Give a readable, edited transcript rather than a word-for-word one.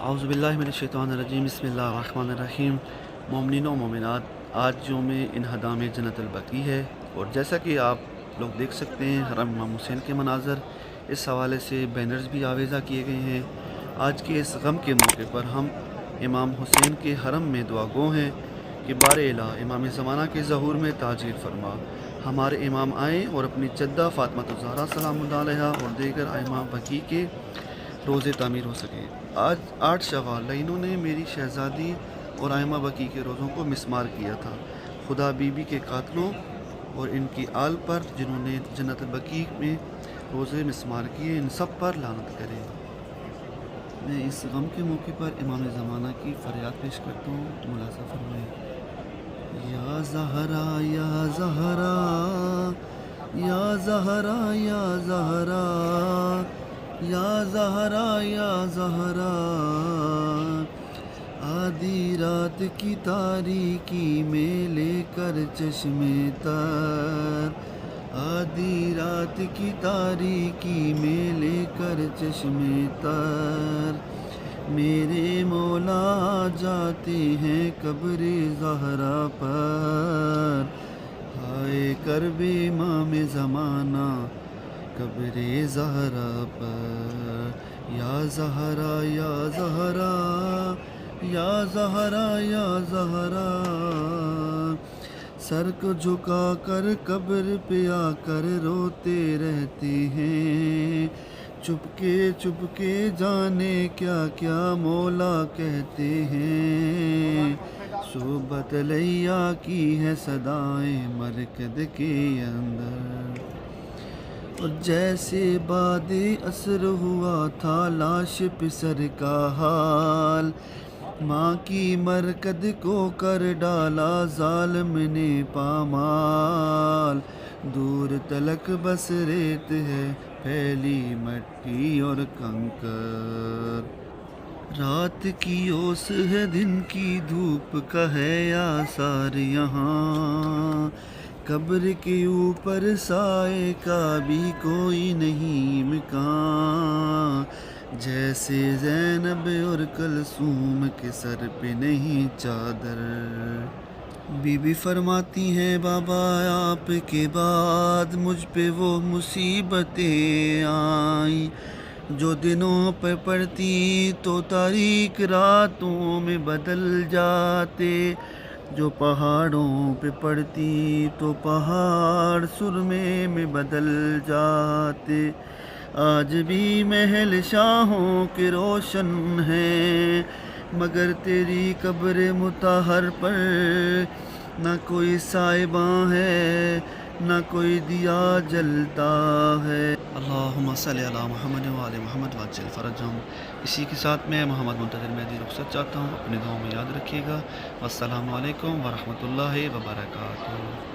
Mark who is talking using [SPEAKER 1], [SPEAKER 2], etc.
[SPEAKER 1] औज़ुबिल्लाहिमिनश्शैतानिर्रजीम बिस्मिल्लाहिर्रहमानिर्रहीम। मोमिनीन व मोमिनात, आज यौम इन्हदाम जन्नतुल बकी है और जैसा कि आप लोग देख सकते हैं हरम इमाम हुसैन के मनाज़र, इस हवाले से बैनर्स भी आवेज़ा किए गए हैं। आज के इस गम के मौके पर हम इमाम हुसैन के हरम में दुआ गो हैं कि बारे इला इमाम ज़माना के ज़हूर में ताजीर फरमा, हमारे इमाम आएँ और अपनी जद्दा फ़ातिमा ज़हरा सलामुल्लाह अलैहा और दीगर आइमा बकी के रोज़े तामीर हो सके। आज 8 शवाल इन्होंने मेरी शहज़ादी और आइमा बकी के रोज़ों को मिस्मार किया था। खुदा बीबी के कातलों और इनकी आल पर जिन्होंने जन्नतुल बकी में रोज़े मिस्मार किए, इन सब पर लानत करे। मैं इस गम के मौके पर इमाम ज़माना की फरियाद पेश करता हूँ, मुलाज़ा फरमाएं। या ज़हरा या ज़हरा या ज़हरा या ज़हरा या ज़हरा या ज़हरा, आधी रात की तारीकी में लेकर चश्मे तर, आधी रात की तारीकी में लेकर चश्मे तर, मेरे मौला जाते हैं कब्र ज़हरा पर, हाय करबे इमाम ज़माना कब्रे ज़हरा पर। या ज़हरा या ज़हरा या ज़हरा या ज़हरा, सर को झुका कर कब्र पे आकर रोते रहते हैं, चुपके चुपके जाने क्या क्या मौला कहते हैं, सुबत लैया की है सदाएं मरकद के अंदर। और जैसे बादे असर हुआ था लाश पिसर का हाल, माँ की मरकद को कर डाला जालिम ने पामाल, दूर तलक बस रेत है फैली मट्टी और कंकर, रात की ओस है दिन की धूप का है आसार यहाँ, कब्र के ऊपर साए का भी कोई नहीं इम्कान, जैसे ज़ैनब और कलसूम के सर पे नहीं चादर। बीबी फरमाती हैं बाबा आपके बाद मुझ पे वो मुसीबतें आई, जो दिनों पे पड़ती तो तारीक रातों में बदल जाते, जो पहाड़ों पे पड़ती तो पहाड़ सुरमे में बदल जाते, आज भी महल शाहों के रोशन हैं, मगर तेरी कब्र मुताहर पर न कोई साहिबां है न कोई दिया जलता है। अल्लाहुम्मा सल्ली अला मुहम्मद व आले मुहम्मद वअज्जिल फरजहुम। इसी के साथ मैं मोहम्मद मुंतज़िर मेहदी रुखसत चाहता हूँ, अपने दुआओं में याद रखिएगा। अस्सलामु अलैकुम व रहमतुल्लाहि व बरकातुहू।